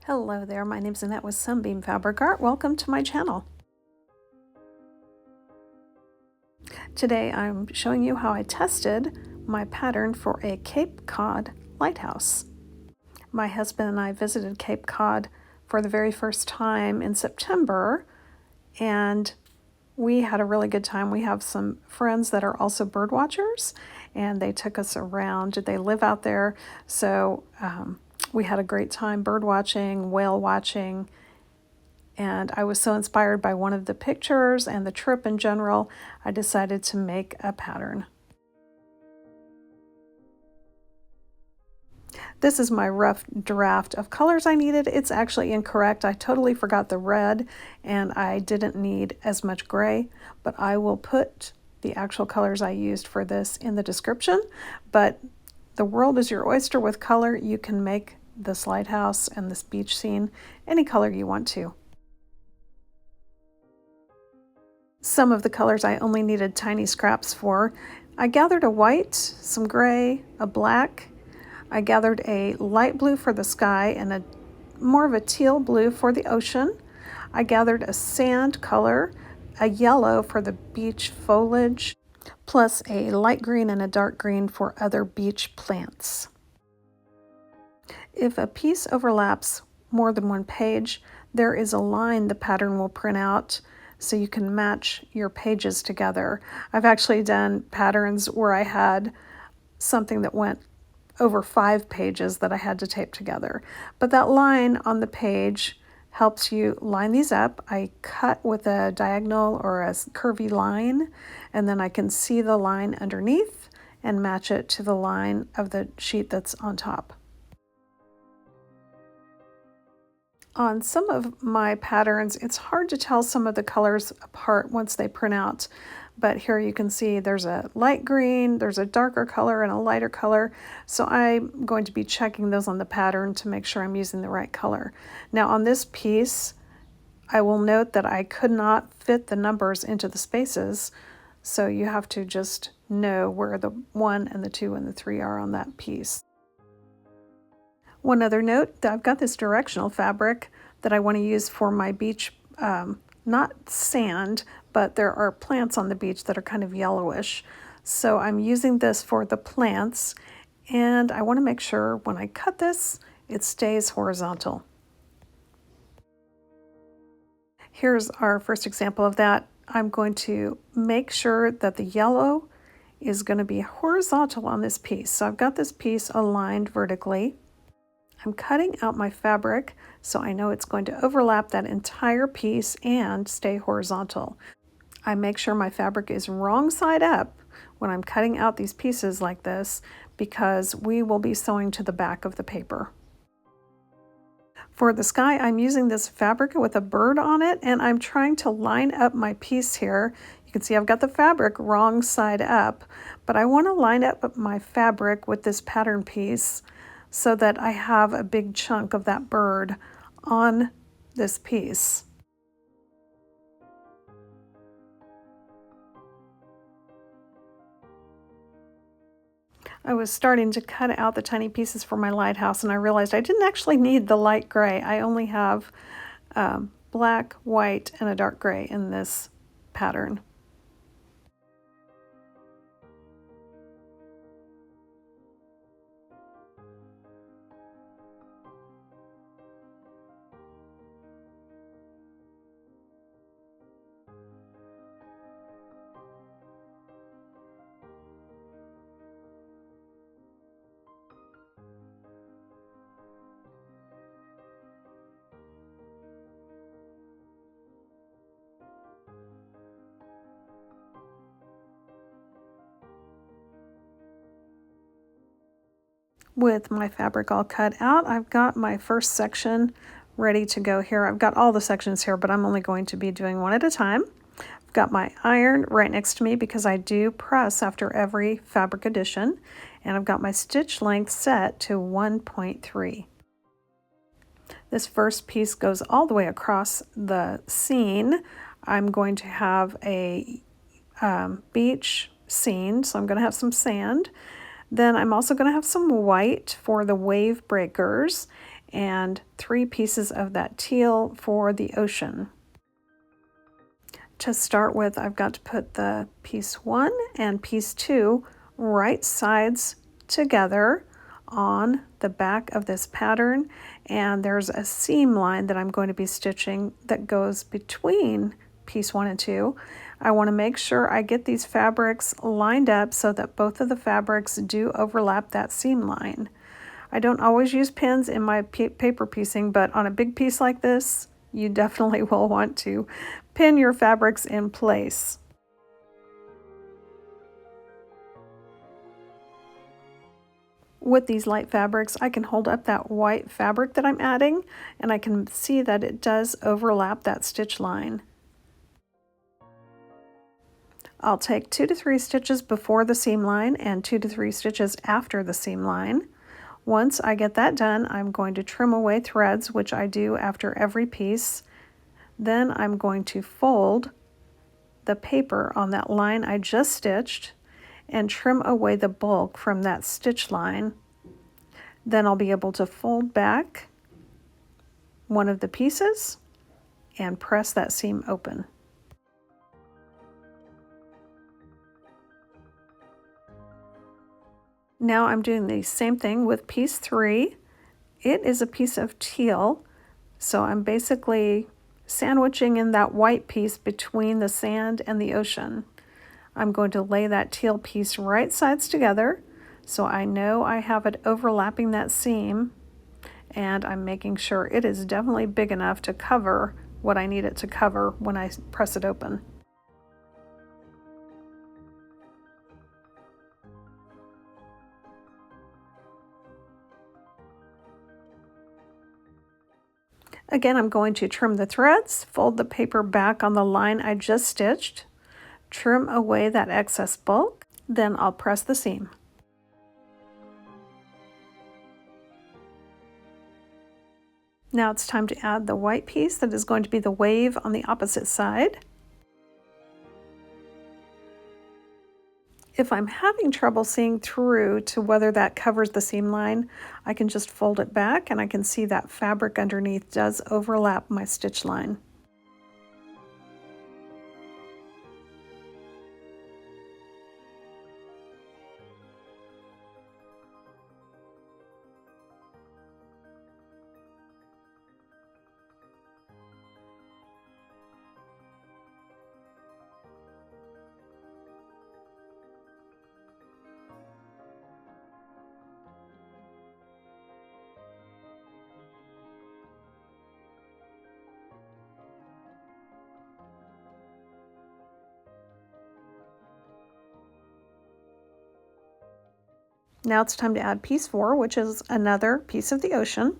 Hello there, my name's Annette with Sunbeam Fabric Art. Welcome to my channel. Today I'm showing you how I tested my pattern for a Cape Cod lighthouse. My husband and I visited Cape Cod for the very first time in September, and we had a really good time. We have some friends that are also bird watchers, and they took us around. They live out there, so we had a great time bird watching, whale watching, and I was so inspired by one of the pictures and the trip in general, I decided to make a pattern. This is my rough draft of colors I needed. It's actually incorrect. I totally forgot the red and I didn't need as much gray, but I will put the actual colors I used for this in the description. But the world is your oyster with color. You can make this lighthouse and this beach scene any color you want to. Some of the colors I only needed tiny scraps for. I gathered a white, some gray, a black. I gathered a light blue for the sky and a more of a teal blue for the ocean. I gathered a sand color, a yellow for the beach foliage, plus a light green and a dark green for other beach plants. If a piece overlaps more than one page, there is a line the pattern will print out so you can match your pages together. I've actually done patterns where I had something that went over 5 pages that I had to tape together. But that line on the page helps you line these up. I cut with a diagonal or a curvy line, and then I can see the line underneath and match it to the line of the sheet that's on top. On some of my patterns, it's hard to tell some of the colors apart once they print out. But here you can see there's a light green, there's a darker color and a lighter color. So I'm going to be checking those on the pattern to make sure I'm using the right color. Now on this piece, I will note that I could not fit the numbers into the spaces. So you have to just know where the 1 and the 2 and the 3 are on that piece. One other note, I've got this directional fabric that I want to use for my beach, not sand, but there are plants on the beach that are kind of yellowish. So I'm using this for the plants, and I want to make sure when I cut this, it stays horizontal. Here's our first example of that. I'm going to make sure that the yellow is going to be horizontal on this piece. So I've got this piece aligned vertically. I'm cutting out my fabric so I know it's going to overlap that entire piece and stay horizontal. I make sure my fabric is wrong side up when I'm cutting out these pieces like this because we will be sewing to the back of the paper. For the sky, I'm using this fabric with a bird on it, and I'm trying to line up my piece here. You can see I've got the fabric wrong side up, but I want to line up my fabric with this pattern piece so that I have a big chunk of that bird on this piece. I was starting to cut out the tiny pieces for my lighthouse, and I realized I didn't actually need the light gray. I only have black, white, and a dark gray in this pattern. With my fabric all cut out, I've got my first section ready to go here. I've got all the sections here, but I'm only going to be doing one at a time. I've got my iron right next to me because I do press after every fabric addition, and I've got my stitch length set to 1.3. This first piece goes all the way across the scene. I'm going to have a beach scene, so I'm going to have some sand. Then I'm also going to have some white for the wave breakers, and 3 pieces of that teal for the ocean. To start with, I've got to put the piece 1 and piece 2 right sides together on the back of this pattern, and there's a seam line that I'm going to be stitching that goes between piece 1 and 2. I want to make sure I get these fabrics lined up so that both of the fabrics do overlap that seam line. I don't always use pins in my paper piecing, but on a big piece like this, you definitely will want to pin your fabrics in place. With these light fabrics, I can hold up that white fabric that I'm adding, and I can see that it does overlap that stitch line. I'll take 2 to 3 stitches before the seam line and 2 to 3 stitches after the seam line. Once I get that done, I'm going to trim away threads, which I do after every piece. Then I'm going to fold the paper on that line I just stitched and trim away the bulk from that stitch line. Then I'll be able to fold back one of the pieces and press that seam open. Now I'm doing the same thing with piece 3. It is a piece of teal, so I'm basically sandwiching in that white piece between the sand and the ocean. I'm going to lay that teal piece right sides together so I know I have it overlapping that seam, and I'm making sure it is definitely big enough to cover what I need it to cover when I press it open. Again, I'm going to trim the threads, fold the paper back on the line I just stitched, trim away that excess bulk, then I'll press the seam. Now it's time to add the white piece that is going to be the wave on the opposite side. If I'm having trouble seeing through to whether that covers the seam line, I can just fold it back and I can see that fabric underneath does overlap my stitch line. Now it's time to add piece 4, which is another piece of the ocean.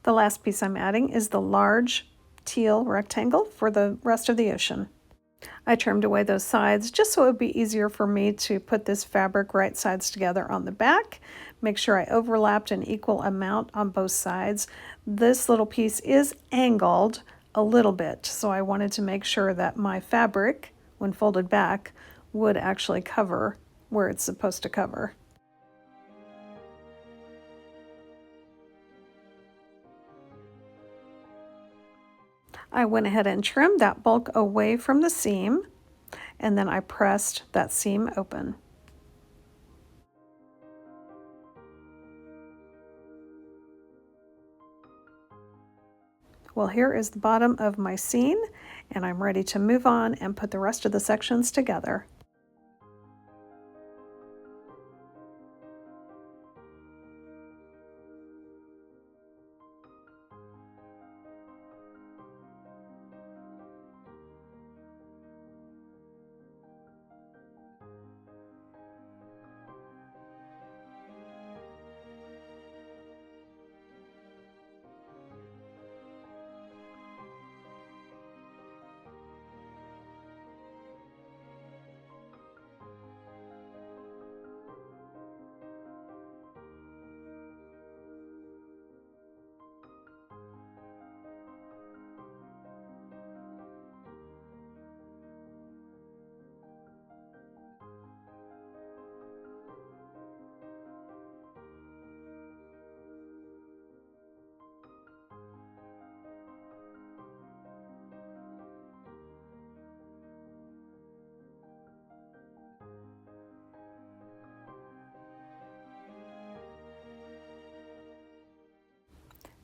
The last piece I'm adding is the large teal rectangle for the rest of the ocean. I trimmed away those sides just so it would be easier for me to put this fabric right sides together on the back. Make sure I overlapped an equal amount on both sides. This little piece is angled a little bit, so I wanted to make sure that my fabric, when folded back, would actually cover where it's supposed to cover. I went ahead and trimmed that bulk away from the seam, and then I pressed that seam open. Well, here is the bottom of my scene, and I'm ready to move on and put the rest of the sections together.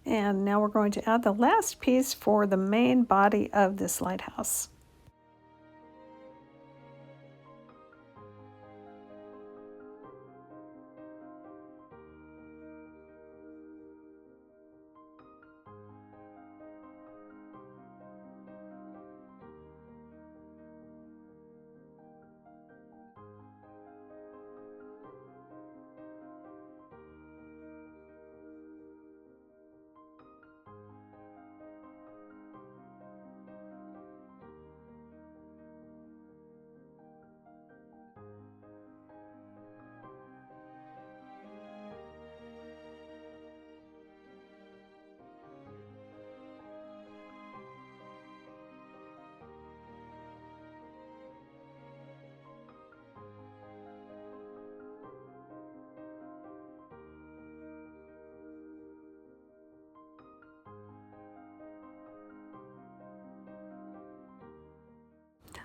And now we're going to add the last piece for the main body of this lighthouse.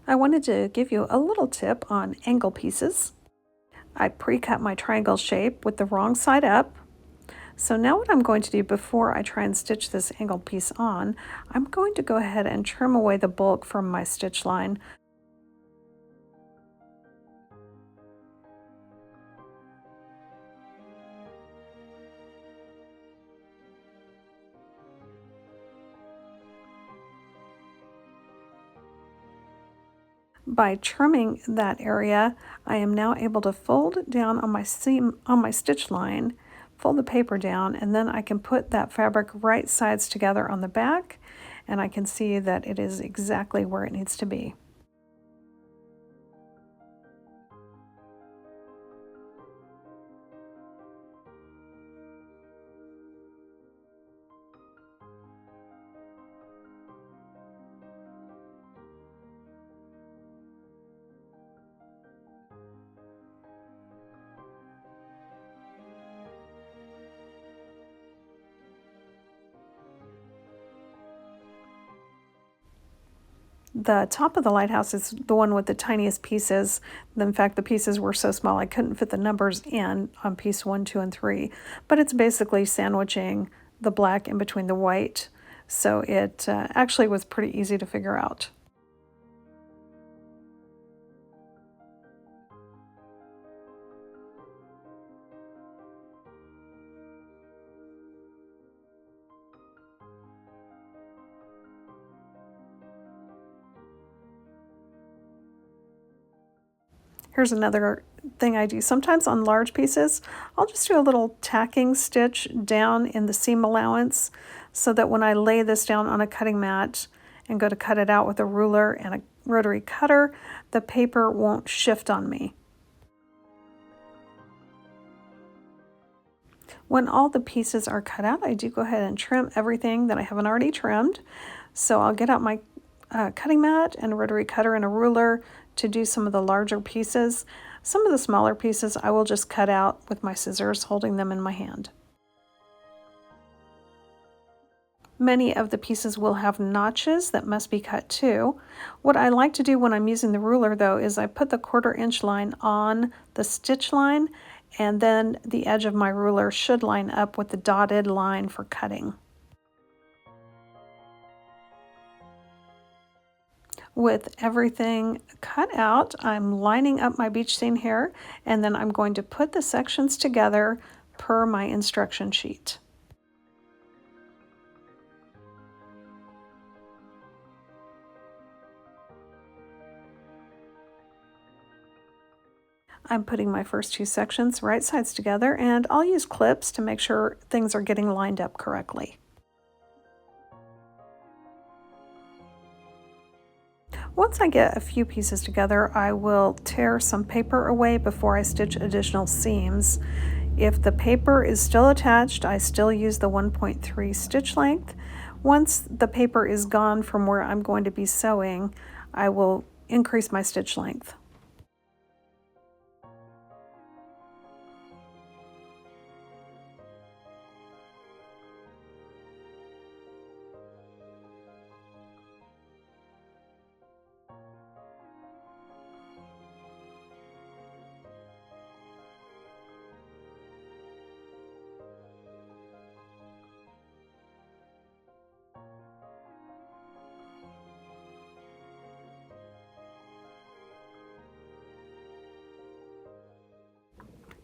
I wanted to give you a little tip on angle pieces. I pre-cut my triangle shape with the wrong side up. So now what I'm going to do before I try and stitch this angle piece on, I'm going to go ahead and trim away the bulk from my stitch line. By trimming that area, I am now able to fold down on my seam, on my stitch line, fold the paper down, and then I can put that fabric right sides together on the back, and I can see that it is exactly where it needs to be. The top of the lighthouse is the one with the tiniest pieces. In fact, the pieces were so small I couldn't fit the numbers in on piece 1, 2, and 3. But it's basically sandwiching the black in between the white. So it actually was pretty easy to figure out. Here's another thing I do. Sometimes on large pieces, I'll just do a little tacking stitch down in the seam allowance so that when I lay this down on a cutting mat and go to cut it out with a ruler and a rotary cutter, the paper won't shift on me. When all the pieces are cut out, I do go ahead and trim everything that I haven't already trimmed. So I'll get out my cutting mat and a rotary cutter and a ruler to do some of the larger pieces. Some of the smaller pieces I will just cut out with my scissors, holding them in my hand. Many of the pieces will have notches that must be cut too. What I like to do when I'm using the ruler though is I put the 1/4 inch line on the stitch line, and then the edge of my ruler should line up with the dotted line for cutting. With everything cut out, I'm lining up my beach scene here, and then I'm going to put the sections together per my instruction sheet. I'm putting my first two sections right sides together, and I'll use clips to make sure things are getting lined up correctly. Once I get a few pieces together, I will tear some paper away before I stitch additional seams. If the paper is still attached, I still use the 1.3 stitch length. Once the paper is gone from where I'm going to be sewing, I will increase my stitch length.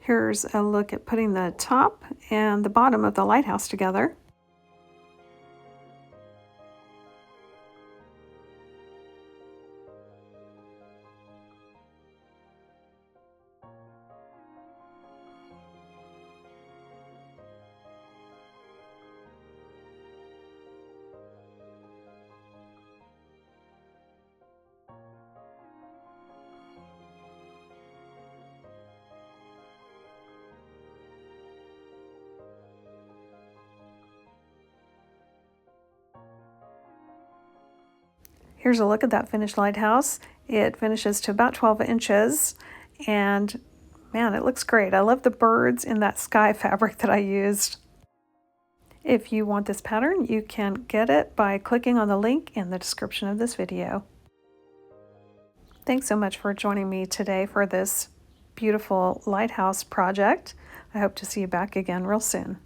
Here's a look at putting the top and the bottom of the lighthouse together. Here's a look at that finished lighthouse. It finishes to about 12 inches, and man, it looks great. I love the birds in that sky fabric that I used. If you want this pattern, you can get it by clicking on the link in the description of this video. Thanks so much for joining me today for this beautiful lighthouse project. I hope to see you back again real soon.